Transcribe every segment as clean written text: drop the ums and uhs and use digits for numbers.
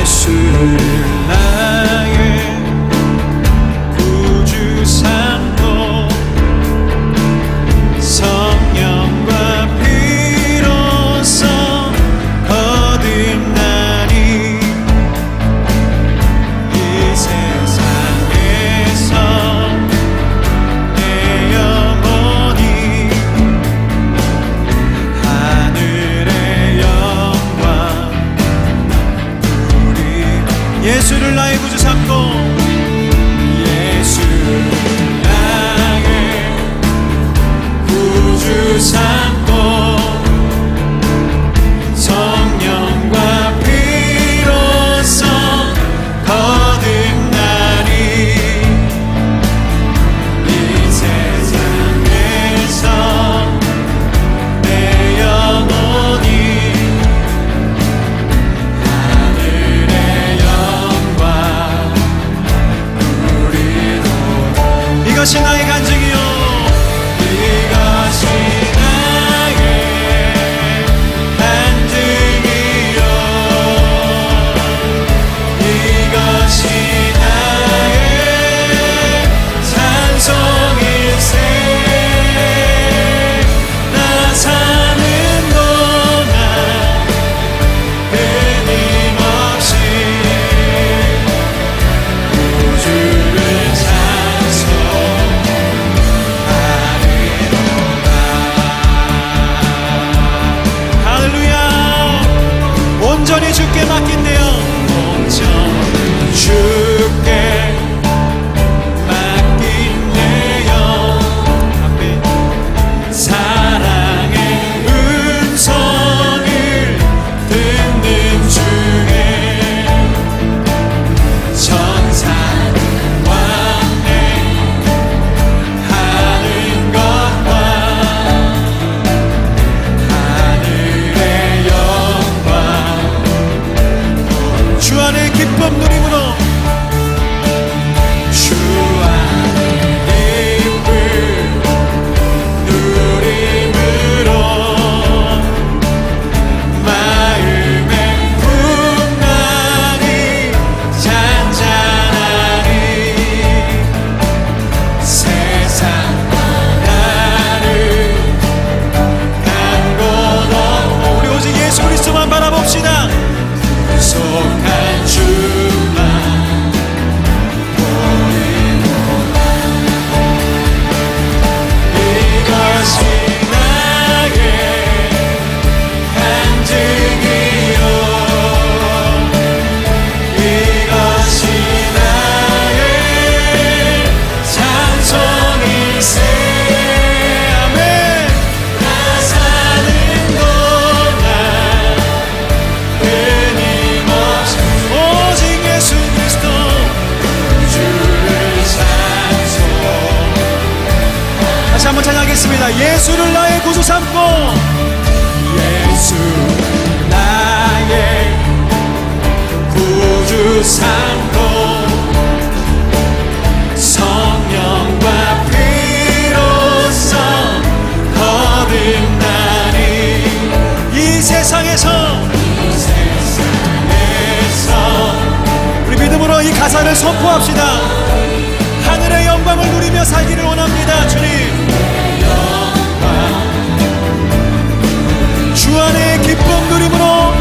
예수를 나의 구주 삼고 성령과 피로써 거듭나니 이 세상에서 내 영혼이 하늘의 영광 우리 예수를 나의 구주 삼고 예수를 나의 구주 삼고 성령과 피로써 거듭나니 이 세상에서 내 영혼이 하늘의 영광 누리도록 이것이 나의 간증이요 이것이 나의 간증이요 이것이 나의 찬송일세 나 사는 동안 끊임없이 구주를 할렐루야 온전히 주께 맡긴대요 온전히 주께 맡긴대요 사랑의 음성을 듣는 중에 천사와 하는 것과 하늘의 영광 주 안의 기쁨 누림으로 주 안의 기쁨 누림으로 마음의 풍랑이 잔잔하니 세상과 나를 간 곳 없고 우리 오직 예수 그리스도만 바라봅시다 구속한 주만 보이노라 이것이 나의 간증이요 이것이 나의 찬송일세 아멘 나 사는 동안 끊임없이 오직 예수 그리스도 구주를 찬송 다시 한번 찬양하겠습니다 예수를 나의 구주 삼고 예수 나의 구주 삼고 성령과 피로써 거듭나니 이 세상에서 우리 믿음으로 이 가사를 선포합시다 하늘의 영광을 누리며 살기를 원합니다 주님 주 안의 기쁨 누림으로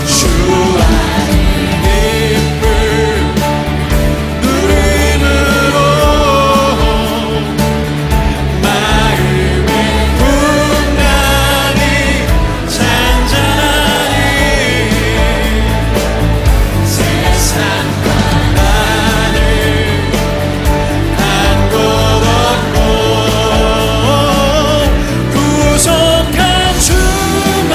주 안의 기쁨 누림으로 마음의 풍랑이 잔잔하니 세상과 나를 한 곳 없고 구속한 주만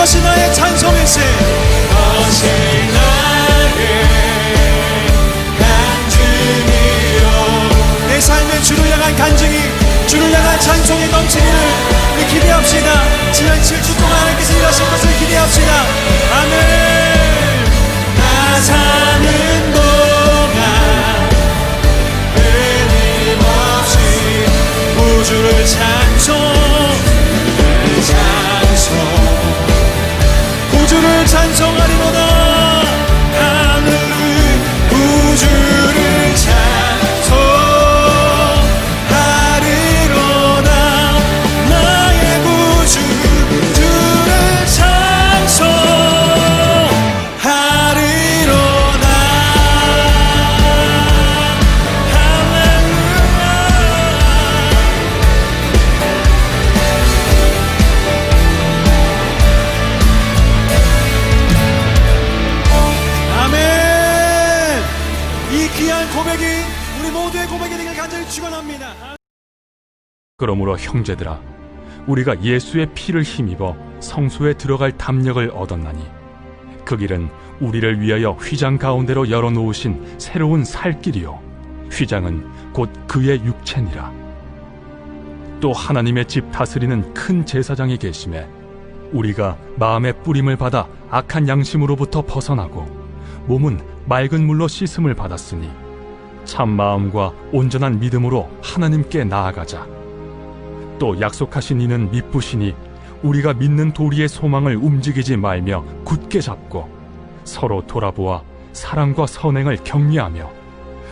이것이 나의 찬송일세. 이것이 나의 간증이요. 내 삶의 주를 향한 간증이, 주를 향한 찬송이 넘치기를 우리 기대합시다. 지난 7주 동안 하나님께서 일하신 것을 기대합시다. 아멘. 나 사는 동안 끊임없이 우주를 구주를 찬송하리로다. 하늘 구주를 찬송하리로다. 나의 구주 주를 찬송하리로다. 할렐루야. 아멘. 이 귀한 고백이 우리 모두의 고백이 되길 간절히 축원합니다. 그러므로 형제들아, 우리가 예수의 피를 힘입어 성소에 들어갈 담력을 얻었나니 그 길은 우리를 위하여 휘장 가운데로 열어놓으신 새로운 살 길이요, 휘장은 곧 그의 육체니라. 또 하나님의 집 다스리는 큰 제사장이 계심에 우리가 마음의 뿌림을 받아 악한 양심으로부터 벗어나고 몸은 맑은 물로 씻음을 받았으니 참 마음과 온전한 믿음으로 하나님께 나아가자. 또 약속하신 이는 미쁘시니 우리가 믿는 도리의 소망을 움직이지 말며 굳게 잡고 서로 돌아보아 사랑과 선행을 격려하며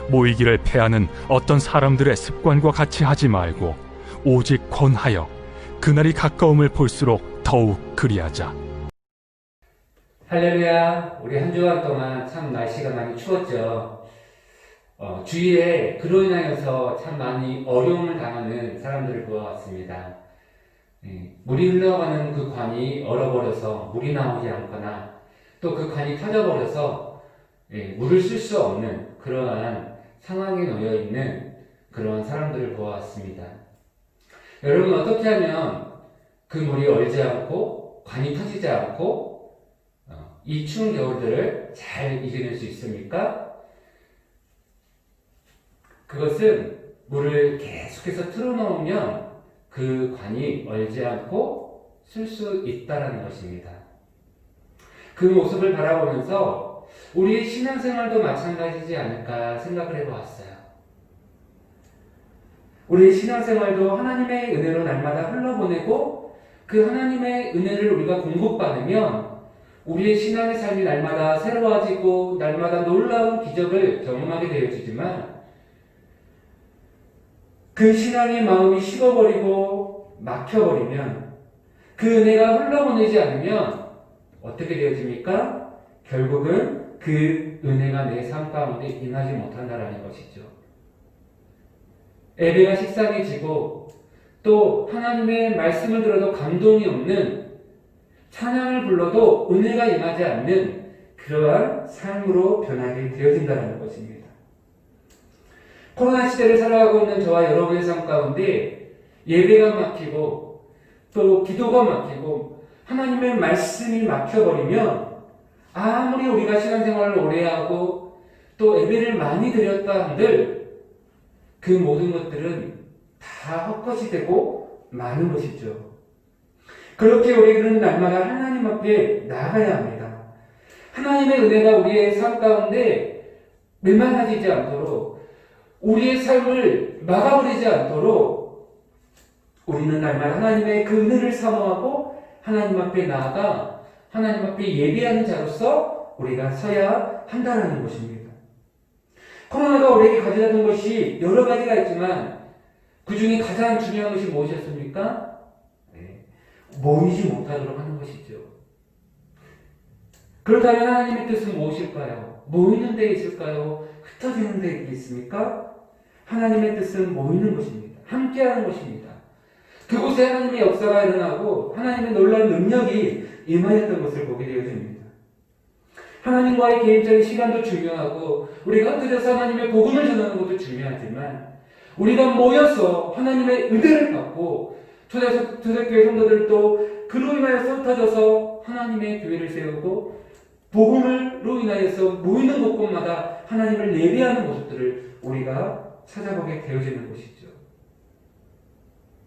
모이기를 패하는 어떤 사람들의 습관과 같이 하지 말고 오직 권하여 그날이 가까움을 볼수록 더욱 그리하자. 할렐루야. 우리 한 주간 동안 참 날씨가 많이 추웠죠. 주위에 그로 인하여서 참 많이 어려움을 당하는 사람들을 보아왔습니다. 물이 흘러가는 그 관이 얼어버려서 물이 나오지 않거나 또 그 관이 터져버려서 물을 쓸 수 없는 그러한 상황에 놓여 있는 그런 사람들을 보아왔습니다. 여러분, 어떻게 하면 그 물이 얼지 않고 관이 터지지 않고 이 추운 겨울들을 잘 이겨낼 수 있습니까? 그것은 물을 계속해서 틀어놓으면 그 관이 얼지 않고 쓸 수 있다는 것입니다. 그 모습을 바라보면서 우리의 신앙생활도 마찬가지지 않을까 생각을 해보았어요. 우리의 신앙생활도 하나님의 은혜로 날마다 흘러보내고 그 하나님의 은혜를 우리가 공급받으면 우리의 신앙의 삶이 날마다 새로워지고 날마다 놀라운 기적을 경험하게 되어지지만 그 신앙의 마음이 식어버리고 막혀버리면 그 은혜가 흘러보내지 않으면 어떻게 되어집니까? 결국은 그 은혜가 내 삶 가운데 임하지 못한다는 것이죠. 예배가 식상해지고 또 하나님의 말씀을 들어도 감동이 없는, 찬양을 불러도 은혜가 임하지 않는 그러한 삶으로 변하게 되어진다는 것입니다. 코로나 시대를 살아가고 있는 저와 여러분의 삶 가운데 예배가 막히고 또 기도가 막히고 하나님의 말씀이 막혀버리면 아무리 우리가 신앙생활을 오래 하고 또 예배를 많이 드렸다 한들 그 모든 것들은 다 헛것이 되고 마는 것이죠. 그렇게 우리는 날마다 하나님 앞에 나아가야 합니다. 하나님의 은혜가 우리의 삶 가운데 메말라지지 않도록, 우리의 삶을 막아버리지 않도록 우리는 날마다 하나님의 그 은혜를 사모하고 하나님 앞에 나아가 하나님 앞에 예배하는 자로서 우리가 서야 한다는 것입니다. 코로나가 우리에게 가져다 준 것이 여러 가지가 있지만 그 중에 가장 중요한 것이 무엇이었습니까? 모이지 못하도록 하는 것이죠. 그렇다면 하나님의 뜻은 무엇일까요? 모이는 데 있을까요? 흩어지는 데 있습니까? 하나님의 뜻은 모이는 것입니다. 함께하는 것입니다. 그곳에 하나님의 역사가 일어나고 하나님의 놀라운 능력이 임하였던 것을 보게 되어집니다. 하나님과의 개인적인 시간도 중요하고 우리가 흩어져서 하나님의 복음을 전하는 것도 중요하지만 우리가 모여서 하나님의 은혜를 받고 초대교회 성도들도 그로 인하여서 흩어져서 하나님의 교회를 세우고 복음으로 인하여서 모이는 곳곳마다 하나님을 예배하는 모습들을 우리가 찾아보게 되어지는 것이죠.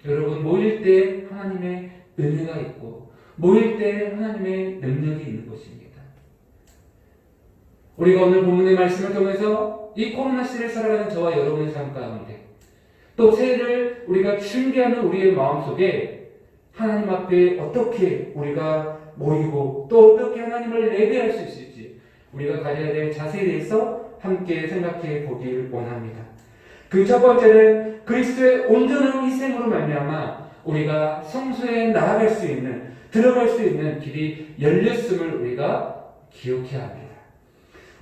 여러분, 모일 때 하나님의 은혜가 있고 모일 때 하나님의 능력이 있는 것입니다. 우리가 오늘 본문의 말씀을 통해서 이 코로나 시대를 살아가는 저와 여러분의 삶 가운데 또 새해를 우리가 준비하는 우리의 마음속에 하나님 앞에 어떻게 우리가 모이고 또 어떻게 하나님을 예배할 수 있을지 우리가 가져야 될 자세에 대해서 함께 생각해 보길 원합니다. 그 첫 번째는 그리스도의 온전한 희생으로 말미암아 우리가 성소에 나아갈 수 있는, 들어갈 수 있는 길이 열렸음을 우리가 기억해야 합니다.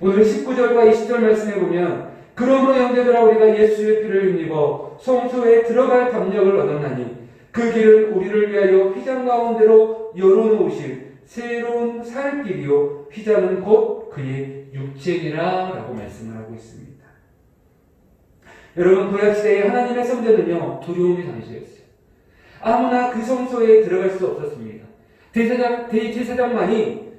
오늘 19절과 20절 말씀에 보면 그러므로 형제들아 우리가 예수의 피를 힘입어 성소에 들어갈 담력을 얻었나니 그 길은 우리를 위하여 휘장 가운데로 열어놓으신 새로운 살 길이요 휘장은 곧 그의 육체니라 라고 말씀을 하고 있습니다. 여러분, 구약시대의 하나님의 성전은요 두려움의 장소였어요. 아무나 그 성소에 들어갈 수 없었습니다. 대제사장만이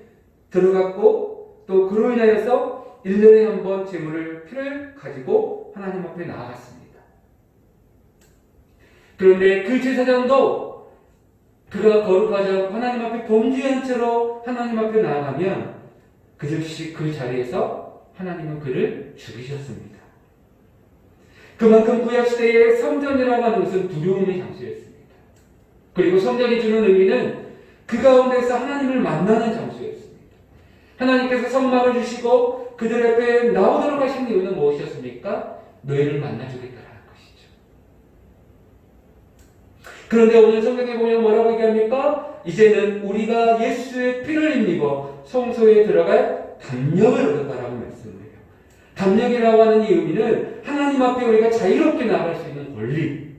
들어갔고 또 그로 인하여서 1년에 한 번 피를 가지고 하나님 앞에 나아갔습니다. 그런데 그 제사장도 그가 거룩하지 않고 하나님 앞에 범죄한 채로 하나님 앞에 나아가면 그 즉시 그 자리에서 하나님은 그를 죽이셨습니다. 그만큼 구약시대의 성전이라고 하는 것은 두려움의 장소였습니다. 그리고 성전이 주는 의미는 그 가운데서 하나님을 만나는 장소였습니다. 하나님께서 성막을 주시고 그들 앞에 나오도록 하신 이유는 무엇이었습니까? 너희를 만나주겠다라는 것이죠. 그런데 오늘 성경에 보면 뭐라고 얘기합니까? 이제는 우리가 예수의 피를 힘입어 성소에 들어갈 담력을 얻었다라고 말씀을 해요. 담력이라고 하는 이 의미는 하나님 앞에 우리가 자유롭게 나아갈 수 있는 권리,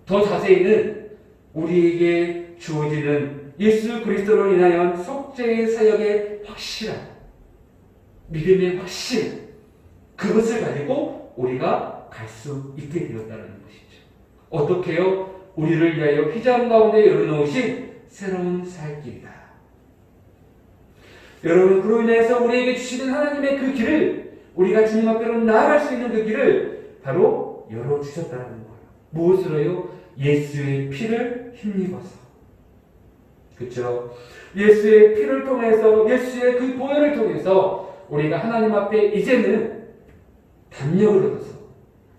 더 자세히는 우리에게 주어지는 예수 그리스도로 인하여 속죄의 사역의 확실함, 믿음의 확신, 그것을 가지고 우리가 갈 수 있게 되었다는 것이죠. 어떻게요? 우리를 위하여 휘장 가운데 열어놓으신 새로운 살 길이다. 여러분, 그로 인해서 우리에게 주시는 하나님의 그 길을, 우리가 주님 앞으로 나아갈 수 있는 그 길을 바로 열어주셨다는 거예요. 무엇으로요? 예수의 피를 힘입어서. 그렇죠? 예수의 피를 통해서, 예수의 그 보혈을 통해서 우리가 하나님 앞에 이제는 담력을 얻어서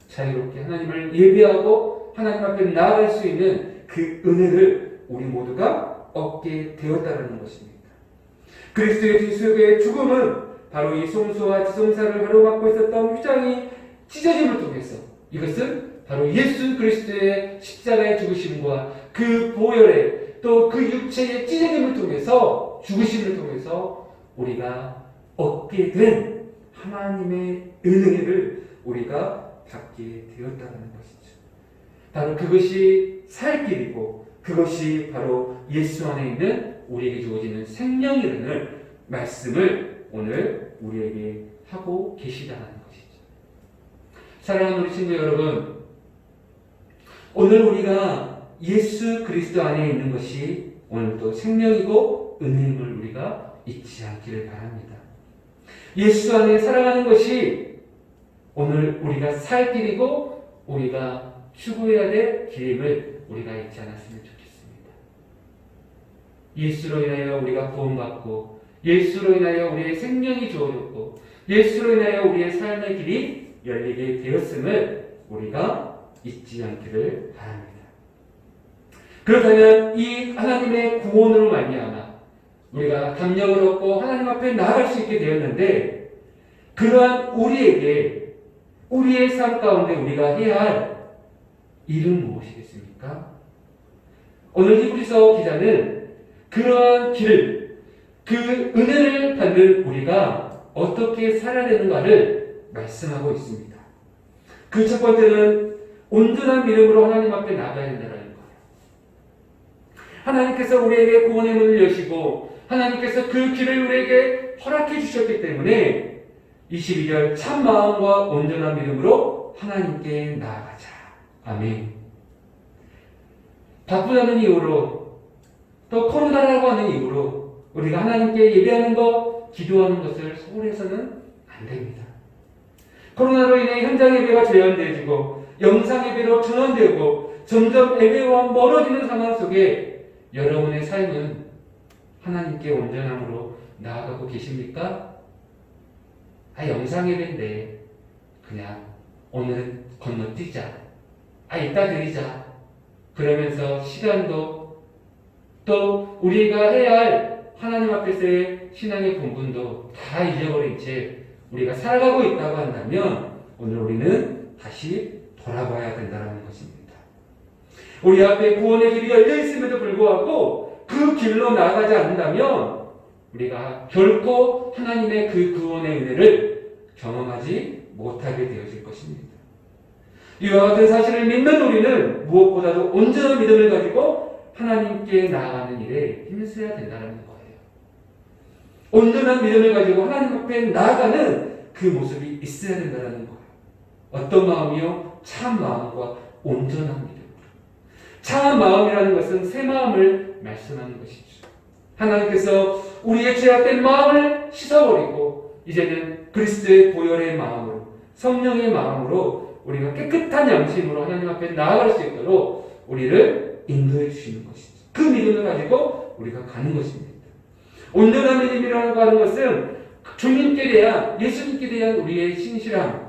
자유롭게 하나님을 예배하고 하나님 앞에 나아갈 수 있는 그 은혜를 우리 모두가 얻게 되었다는 것입니다. 그리스도의 뒤속의 죽음은 바로 이 성소와 지성사를 가로막고 있었던 휘장이 찢어짐을 통해서, 이것은 바로 예수 그리스도의 십자가의 죽으심과 그 보혈의 또 그 육체의 찢어짐을 통해서, 죽으심을 통해서 우리가 얻게 된 하나님의 은혜를 우리가 받게 되었다는 것이죠. 바로 그것이 살 길이고 그것이 바로 예수 안에 있는 우리에게 주어지는 생명이라는 말씀을 오늘 우리에게 하고 계시다는 것이죠. 사랑하는 우리 친구 여러분, 오늘 우리가 예수 그리스도 안에 있는 것이 오늘도 생명이고 은혜임을 우리가 잊지 않기를 바랍니다. 예수 안에 살아가는 것이 오늘 우리가 살 길이고 우리가 추구해야 될 길임을 우리가 잊지 않았으면 좋겠습니다. 예수로 인하여 우리가 구원받고 예수로 인하여 우리의 생명이 주어졌고 예수로 인하여 우리의 삶의 길이 열리게 되었음을 우리가 잊지 않기를 바랍니다. 그렇다면 이 하나님의 구원으로 말미암아 우리가 담력을 얻고 하나님 앞에 나아갈 수 있게 되었는데, 그러한 우리에게 우리의 삶 가운데 우리가 해야 할 일은 무엇이겠습니까? 오늘 히브리서 기자는 그러한 길을, 그 은혜를 받는 우리가 어떻게 살아야 되는가를 말씀하고 있습니다. 그 첫 번째는 온전한 믿음으로 하나님 앞에 나아가야 된다는 거예요. 하나님께서 우리에게 구원의 문을 여시고 하나님께서 그 길을 우리에게 허락해 주셨기 때문에 22절 참 마음과 온전한 믿음으로 하나님께 나아가자. 아멘. 바쁘다는 이유로 또 코로나라고 하는 이유로 우리가 하나님께 예배하는 것, 기도하는 것을 소홀히 해서는 안 됩니다. 코로나로 인해 현장 예배가 제한되어지고 영상 예배로 전환되고 점점 예배와 멀어지는 상황 속에 여러분의 삶은 하나님께 온전함으로 나아가고 계십니까? 영상 예배인데 그냥 오늘은 건너뛰자. 이따 드리자. 그러면서 시간도 또 우리가 해야 할 하나님 앞에서의 신앙의 본분도 다 잊어버린 채 우리가 살아가고 있다고 한다면 오늘 우리는 다시 돌아봐야 된다는 것입니다. 우리 앞에 구원의 길이 열려 있음에도 불구하고 그 길로 나아가지 않는다면 우리가 결코 하나님의 그 구원의 은혜를 경험하지 못하게 되어질 것입니다. 이와 같은 사실을 믿는 우리는 무엇보다도 온전한 믿음을 가지고 하나님께 나아가는 일에 힘써야 된다는 거예요. 온전한 믿음을 가지고 하나님 앞에 나아가는 그 모습이 있어야 된다는 거예요. 어떤 마음이요? 참 마음과 온전한 믿음. 참 마음이라는 것은 새 마음을 말씀하는 것이죠. 하나님께서 우리의 죄악된 마음을 씻어버리고 이제는 그리스도의 보혈의 마음으로 성령의 마음으로 우리가 깨끗한 양심으로 하나님 앞에 나아갈 수 있도록 우리를 인도해 주시는 것이죠. 그 믿음을 가지고 우리가 가는 것입니다. 온전한 믿음이라고 하는 것은 주님께 대한, 예수님께 대한 우리의 신실함,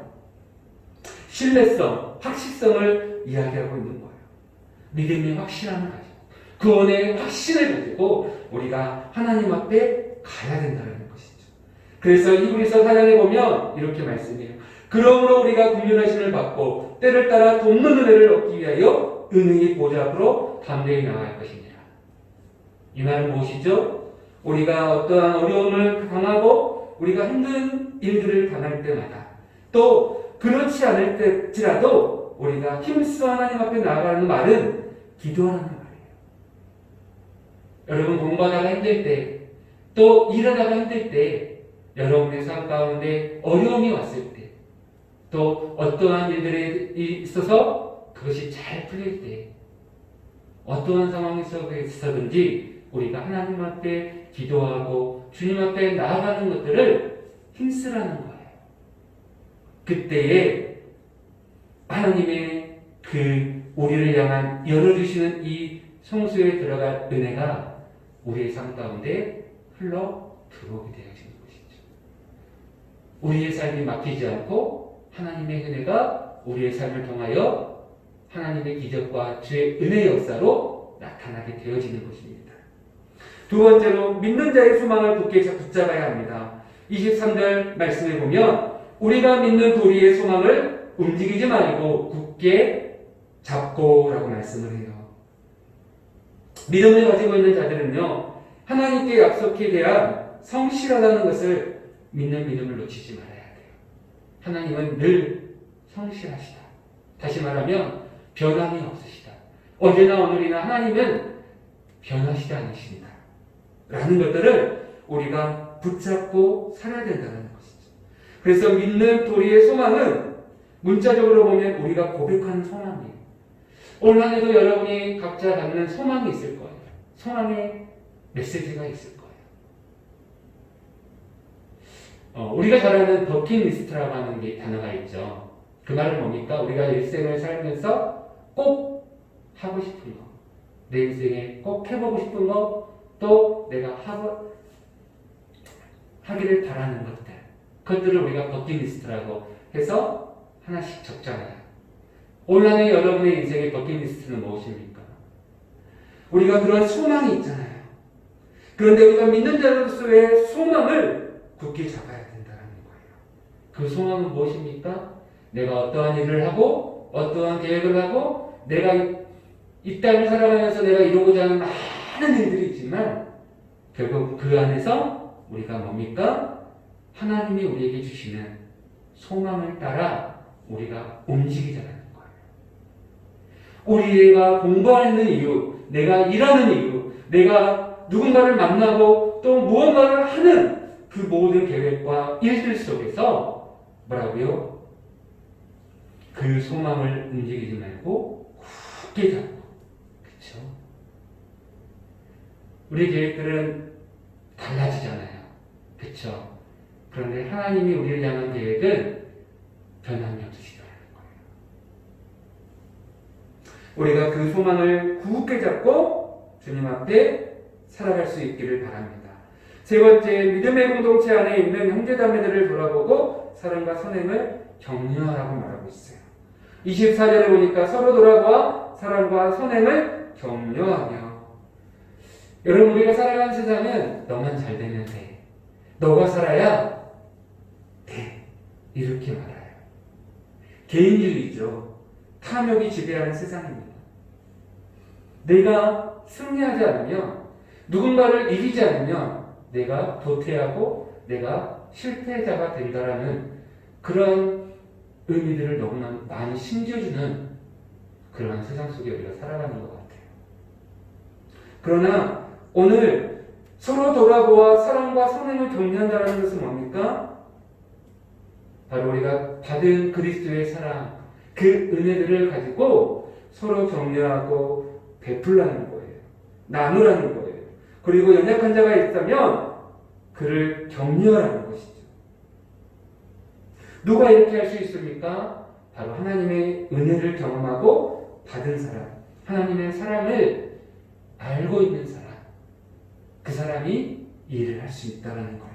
신뢰성, 확실성을 이야기하고 있는 거예요. 믿음의 확실함을 가지고 구원의 확신을 가지고 우리가 하나님 앞에 가야 된다는 것이죠. 그래서 히브리서 4장에 보면 이렇게 말씀해요. 그러므로 우리가 국률하심을 받고 때를 따라 돕는 은혜를 얻기 위하여 은혜의 보좌 앞으로 담대히 나아갈 것이니라. 이 말은 무엇이죠? 우리가 어떠한 어려움을 당하고 우리가 힘든 일들을 당할 때마다 또 그렇지 않을 때지라도 우리가 힘써 하나님 앞에 나아가는 말은 기도하라는 말이에요. 여러분 공부하다가 힘들 때, 또 일하다가 힘들 때, 여러분의 삶 가운데 어려움이 왔을 때, 또 어떠한 일들이 있어서 그것이 잘 풀릴 때, 어떠한 상황 속에서든지 우리가 하나님 앞에 기도하고 주님 앞에 나아가는 것들을 힘쓰라는 거예요. 그때에 하나님의 그 우리를 향한 열어주시는 이 성소에 들어갈 은혜가 우리의 삶 가운데 흘러 들어오게 되어지는 것이죠. 우리의 삶이 막히지 않고 하나님의 은혜가 우리의 삶을 통하여 하나님의 기적과 주의 은혜 역사로 나타나게 되어지는 것입니다. 두 번째로 믿는 자의 소망을 굳게 붙잡아야 합니다. 23절 말씀에 보면 우리가 믿는 도리의 소망을 움직이지 말고 굳게 잡고 라고 말씀을 해요. 믿음을 가지고 있는 자들은요, 하나님께 약속에 대한 성실하다는 것을 믿는 믿음을 놓치지 말아야 돼요. 하나님은 늘 성실하시다. 다시 말하면 변함이 없으시다. 어제나 오늘이나 하나님은 변하시지 않으신다. 라는 것들을 우리가 붙잡고 살아야 된다는 것이죠. 그래서 믿는 도리의 소망은 문자적으로 보면 우리가 고백하는 소망이에요. 올 한 해도 여러분이 각자 갖는 소망이 있을 거예요. 소망의 메시지가 있을 거예요. 우리가 잘 아는 버킷리스트라고 하는 게 단어가 있죠. 그 말은 뭡니까? 우리가 일생을 살면서 꼭 하고 싶은 거, 내 인생에 꼭 해보고 싶은 거, 또 내가 하기를 바라는 것들, 그것들을 우리가 버킷리스트라고 해서 하나씩 적잖아요. 올 한 해 여러분의 인생의 버킷리스트는 무엇입니까? 우리가 그런 소망이 있잖아요. 그런데 우리가 믿는 자로서의 소망을 굳게 잡아야 된다는 거예요. 그 소망은 무엇입니까? 내가 어떠한 일을 하고 어떠한 계획을 하고 내가 이 땅을 살아가면서 내가 이루고자 하는 많은 일들이 있지만 결국 그 안에서 우리가 뭡니까? 하나님이 우리에게 주시는 소망을 따라 우리가 움직이자는 거예요. 우리가 공부하는 이유, 내가 일하는 이유, 내가 누군가를 만나고 또 무언가를 하는 그 모든 계획과 일들 속에서 뭐라고요? 그 소망을 움직이지 말고 굳게 잡고, 그렇죠? 우리 계획들은 다 달라지잖아요. 그렇죠? 그런데 하나님이 우리를 향한 계획은 변함이 없으시더라는 거예요. 우리가 그 소망을 굳게 잡고 주님 앞에 살아갈 수 있기를 바랍니다. 세 번째, 믿음의 공동체 안에 있는 형제자매들을 돌아보고 사랑과 선행을 격려하라고 말하고 있어요. 24절에 보니까 서로 돌아보아 사랑과 선행을 격려하며. 여러분, 우리가 살아가는 세상은 너만 잘 되면 돼, 너가 살아야 돼, 이렇게 말해요. 개인주의죠. 탐욕이 지배하는 세상입니다. 내가 승리하지 않으면, 누군가를 이기지 않으면 내가 도태하고 내가 실패자가 된다라는 그런 의미들을 너무나 많이 심겨주는 그런 세상 속에 우리가 살아가는 것 같아요. 그러나 오늘 서로 돌아보아 사랑과 선행을 격려한다는 것은 뭡니까? 바로 우리가 받은 그리스도의 사랑, 그 은혜들을 가지고 서로 격려하고 베풀라는 거예요. 나누라는 거예요. 그리고 연약한 자가 있다면 그를 격려하라는 것이죠. 누가 이렇게 할 수 있습니까? 바로 하나님의 은혜를 경험하고 받은 사람, 하나님의 사랑을 알고 있는 사람, 그 사람이 이 일을 할 수 있다는 거예요.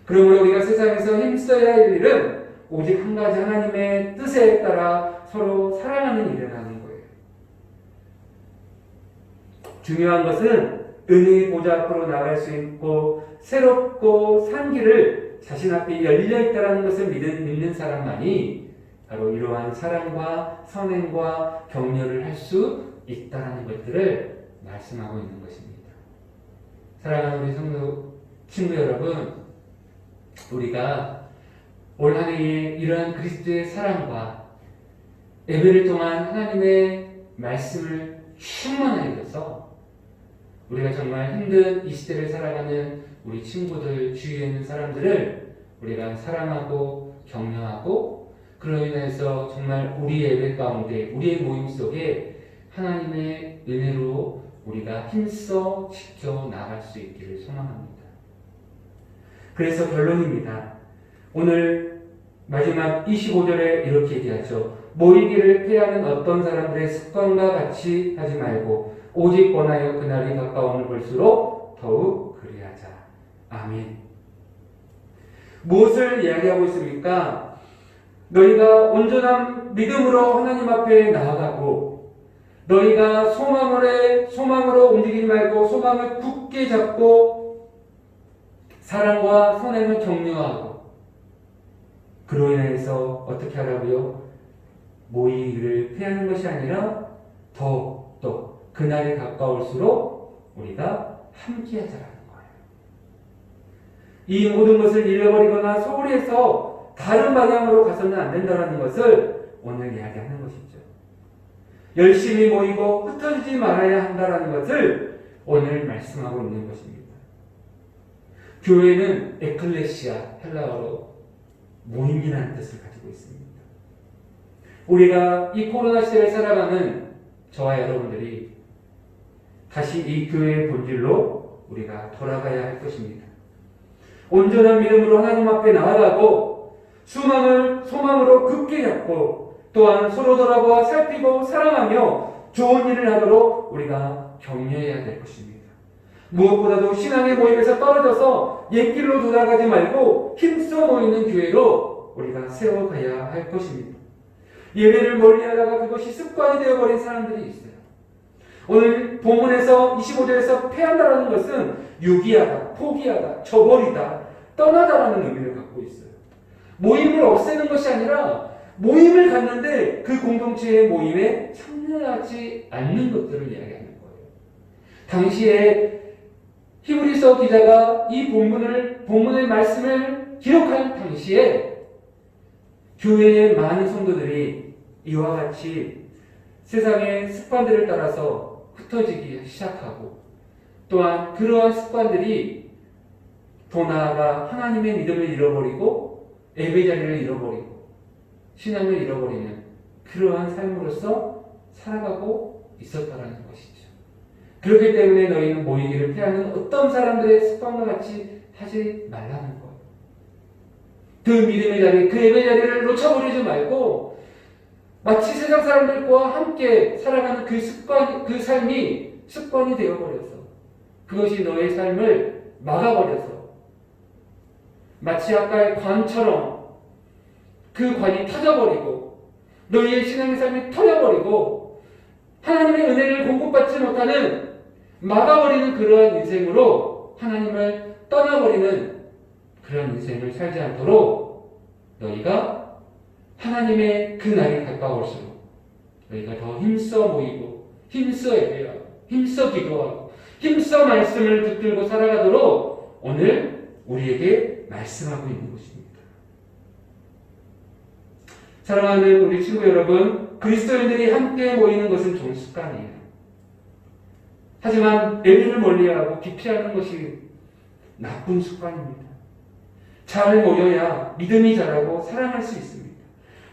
그러므로 우리가 세상에서 힘써야 할 일은 오직 한 가지, 하나님의 뜻에 따라 서로 사랑하는 일이라는 거예요. 중요한 것은 은혜의 보좌 앞으로 나갈 수 있고 새롭고 산 길을 자신 앞에 열려있다는 것을 믿는 사람만이 바로 이러한 사랑과 선행과 격려를 할 수 있다는 것들을 말씀하고 있는 것입니다. 사랑하는 우리 성도 친구 여러분, 우리가 올 한 해에 이러한 그리스도의 사랑과 예배를 통한 하나님의 말씀을 충만하게 줘서 우리가 정말 힘든 이 시대를 살아가는 우리 친구들, 주위에 있는 사람들을 우리가 사랑하고 격려하고 그로 인해서 정말 우리의 예배 가운데, 우리의 모임 속에 하나님의 은혜로 우리가 힘써 지켜 나갈 수 있기를 소망합니다. 그래서 결론입니다. 오늘 마지막 25절에 이렇게 얘기하죠. 모이기를 피하는 어떤 사람들의 습관과 같이 하지 말고 오직 원하여 그날이 가까움을 볼수록 더욱 그리하자. 아멘. 무엇을 이야기하고 있습니까? 너희가 온전한 믿음으로 하나님 앞에 나아가고 너희가 소망으로 움직이지 말고 소망을 굳게 잡고 사랑과 선행을 격려하고 그로 인해서 어떻게 하라고요? 모이기를 피하는 것이 아니라 더욱더 그날이 가까울수록 우리가 함께하자라는 거예요. 이 모든 것을 잃어버리거나 소홀히 해서 다른 방향으로 가서는 안 된다는 것을 오늘 이야기하는 것이죠. 열심히 모이고 흩어지지 말아야 한다는 것을 오늘 말씀하고 있는 것입니다. 교회는 에클레시아, 헬라어로 모임이라는 뜻을 가지고 있습니다. 우리가 이 코로나 시대를 살아가는 저와 여러분들이 다시 이 교회의 본질로 우리가 돌아가야 할 것입니다. 온전한 믿음으로 하나님 앞에 나아가고 소망으로 굳게 잡고 또한 서로 돌아보아 살피고 사랑하며 좋은 일을 하도록 우리가 격려해야 될 것입니다. 무엇보다도 신앙의 모임에서 떨어져서 옛길로 돌아가지 말고 힘써 모이는 교회로 우리가 세워가야 할 것입니다. 예배를 멀리하다가 그것이 습관이 되어버린 사람들이 있어요. 오늘 본문에서 25절에서 패한다라는 것은 유기하다, 포기하다, 저버리다, 떠나다라는 의미를 갖고 있어요. 모임을 없애는 것이 아니라 모임을 갖는데 그 공동체의 모임에 참여하지 않는 것들을 이야기하는 거예요. 당시에 히브리서 기자가 이 본문의 말씀을 기록할 당시에 교회의 많은 성도들이 이와 같이 세상의 습관들을 따라서 흩어지기 시작하고 또한 그러한 습관들이 더 나아가 하나님의 믿음을 잃어버리고 예배 자리를 잃어버리고 신앙을 잃어버리는 그러한 삶으로서 살아가고 있었다는 것이죠. 그렇기 때문에 너희는 모이기를 피하는 어떤 사람들의 습관과 같이 하지 말라는 거예요. 그 믿음의 자리, 그 예배 자리를 놓쳐버리지 말고 마치 세상 사람들과 함께 살아가는 그 습관, 그 삶이 습관이 되어버려서 그것이 너의 삶을 막아버려서 마치 아까의 관처럼 그 관이 터져버리고 너희의 신앙의 삶이 터져버리고 하나님의 은혜를 공급받지 못하는 막아버리는 그러한 인생으로 하나님을 떠나버리는 그런 인생을 살지 않도록 너희가 하나님의 그 날이 가까울수록 너희가 더 힘써 모이고 힘써 예배하고 힘써 기도하고 힘써 말씀을 붙들고 살아가도록 오늘 우리에게 말씀하고 있는 것입니다. 사랑하는 우리 친구 여러분, 그리스도인들이 함께 모이는 것은 좋은 습관이에요. 하지만 예배를 멀리하고 기피하는 것이 나쁜 습관입니다. 잘 모여야 믿음이 자라고 사랑할 수 있습니다.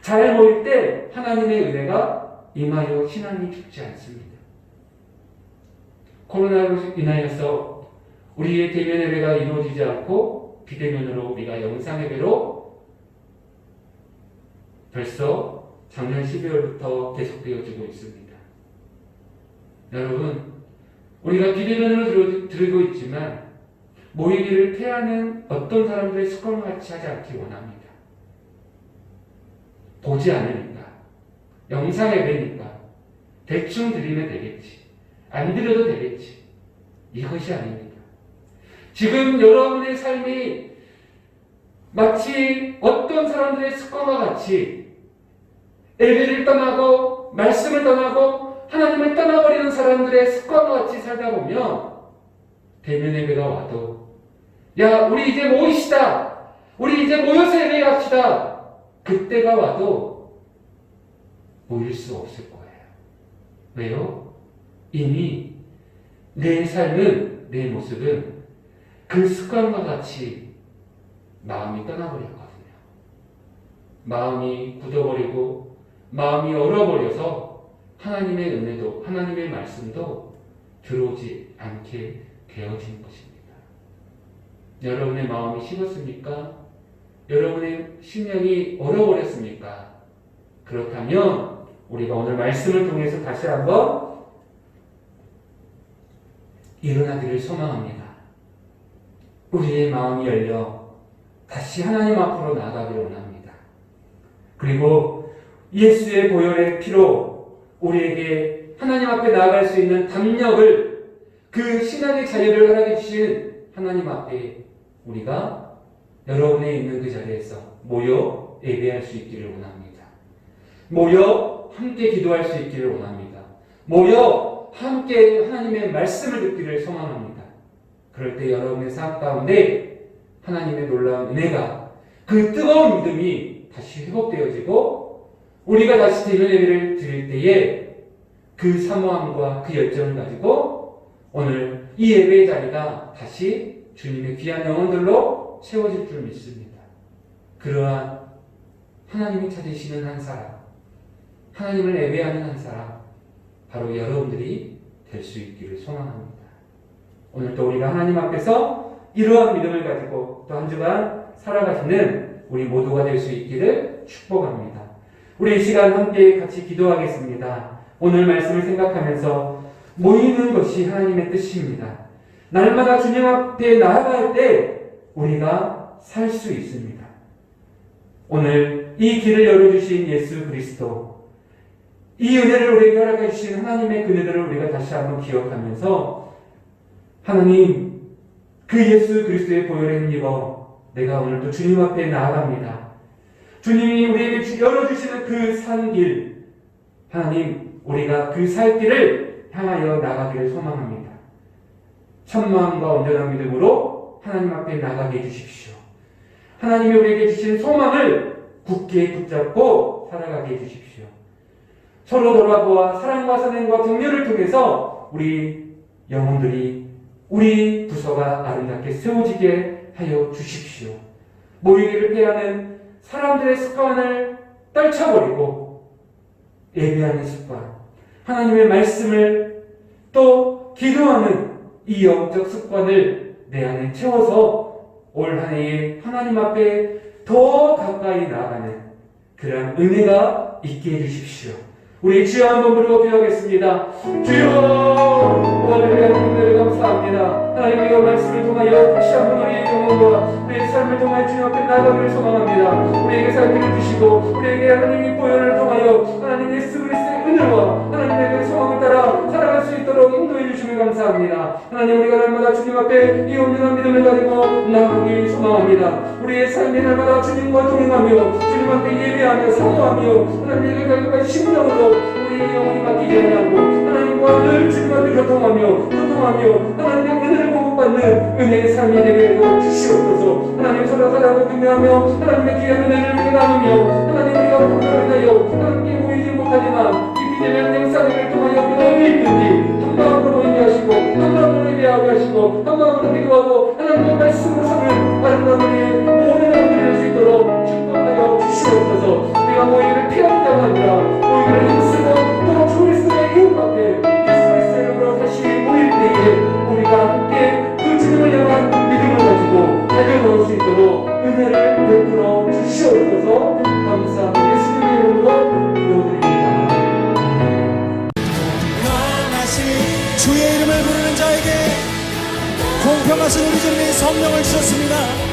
잘 모일 때 하나님의 은혜가 임하여 신앙이 죽지 않습니다. 코로나로 인하여서 우리의 대면 예배가 이루어지지 않고 비대면으로 우리가 영상 예배로 벌써 작년 12월부터 계속되어지고 있습니다. 여러분, 우리가 비대면으로 들고 있지만 모이기를 피하는 어떤 사람들의 습관과 같이 하지 않기 원합니다. 보지 않으니까, 영상 예배니까 대충 드리면 되겠지, 안 드려도 되겠지, 이것이 아닙니다. 지금 여러분의 삶이 마치 어떤 사람들의 습관과 같이 예배를 떠나고 말씀을 떠나고 하나님을 떠나버리는 사람들의 습관과 같이 살다 보면 대면 예배가 와도 야, 우리 이제 모이시다, 우리 이제 모여서 예배합시다, 그때가 와도 모일 수 없을 거예요. 왜요? 이미 내 삶은, 내 모습은 그 습관과 같이 마음이 떠나버렸거든요. 마음이 굳어버리고 마음이 얼어버려서 하나님의 은혜도, 하나님의 말씀도 들어오지 않게 되어진 것입니다. 여러분의 마음이 식었습니까? 여러분의 심령이 얼어버렸습니까? 그렇다면 우리가 오늘 말씀을 통해서 다시 한번 일어나기를 소망합니다. 우리의 마음이 열려 다시 하나님 앞으로 나아가기를 원합니다. 그리고 예수의 보혈의 피로 우리에게 하나님 앞에 나아갈 수 있는 담력을, 그 신앙의 자유를 허락해 주신 하나님 앞에 우리가 여러분의 있는 그 자리에서 모여 예배할 수 있기를 원합니다. 모여 함께 기도할 수 있기를 원합니다. 모여 함께 하나님의 말씀을 듣기를 소망합니다. 그럴 때 여러분의 삶 가운데 하나님의 놀라운 은혜가, 그 뜨거운 믿음이 다시 회복되어지고 우리가 다시 대면 예배를 드릴 때에 그 사모함과 그 열정을 가지고 오늘 이 예배의 자리가 다시 주님의 귀한 영혼들로 채워질 줄 믿습니다. 그러한 하나님이 찾으시는 한 사람, 하나님을 예배하는 한 사람, 바로 여러분들이 될 수 있기를 소망합니다. 오늘도 우리가 하나님 앞에서 이러한 믿음을 가지고 또 한 주간 살아가시는 우리 모두가 될 수 있기를 축복합니다. 우리 이 시간 함께 같이 기도하겠습니다. 오늘 말씀을 생각하면서 모이는 것이 하나님의 뜻입니다. 날마다 주님 앞에 나아갈 때 우리가 살 수 있습니다. 오늘 이 길을 열어주신 예수 그리스도, 이 은혜를 우리에게 허락해 주신 하나님의 그네들을 우리가 다시 한번 기억하면서 하나님, 그 예수 그리스도의 보혈에 힘입어 내가 오늘도 주님 앞에 나아갑니다. 주님이 우리에게 열어주시는 그 산길, 하나님, 우리가 그 살 길을 향하여 나가기를 소망합니다. 천마음과 온전한 믿음으로 하나님 앞에 나가게 해주십시오. 하나님이 우리에게 주신 소망을 굳게 붙잡고 살아가게 해주십시오. 서로 돌아보아 사랑과 선행과 격려를 통해서 우리 영혼들이, 우리 부서가 아름답게 세워지게 하여 주십시오. 모이기를 피하는 사람들의 습관을 떨쳐버리고 예배하는 습관, 하나님의 말씀을 또 기도하는 이 영적 습관을 내 안에 채워서 올 한 해에 하나님 앞에 더 가까이 나아가는 그런 은혜가 있게 해주십시오. 우리 주여 한번 부르고 기도하겠습니다. 주여, 오늘의 은혜를 감사합니다. 하나님의 말씀을 통하여 다시 한번 우리의 영혼과 우리의 삶을 통하여 주님 앞에 나아가기를 소망합니다. 우리에게 살피를 주시고 우리에게 하나님의 보혈을 통하여 하나님 예수 그리스도의 은혜와 하나님의 소망을 따라 살아갈 수 있도록 인도해 주시길 감사합니다. 하나님, 우리가 날마다 주님 앞에 이 온전한 믿음을 가지고 나아가길 소망합니다. 우리의 삶이 날마다 주님과 동행하며 주님한테 예배하며 사모하며 하나님의 가격과 심령으로 우리의 영혼이 바뀌게 하고 하나님과 늘 주님과 교통하며 하나님의 은혜를 공급받는 은혜의 삶이 되게 주시옵소서. 하나님, 서로 살아가고 경배하며 하나님의 귀한 은혜를 나누며 하나님, 우리가 공부를 인하여 하나님께 보이지 못하지만 이 비대면 영상을 통하여 어디 있든지 한 마음으로 인하시고 한 마음으로 예배하게 하시고 한 마음으로 기도하고 하나님의 말씀으로 삼을 아름다운 은혜의 모든 은혜를 할 수 있도록 축복하여 주시옵소서. 우리가 모이기를 피하는 자가 아니라 모이기를 힘쓰고 또 주 그리스도의 이름 앞에 예수 그리스도의 이름으로 다시 모일 때에 우리가 함께 그 주님을 향한 믿음을 가지고 달려나올 수 있도록 은혜를 베풀어 주시옵소서. 감사합니다. 예수님의 이름으로 기도드립니다. 원하신 주의 이름을 부르는 자에게 공평하신 우리 주님의 성령을 주셨습니다.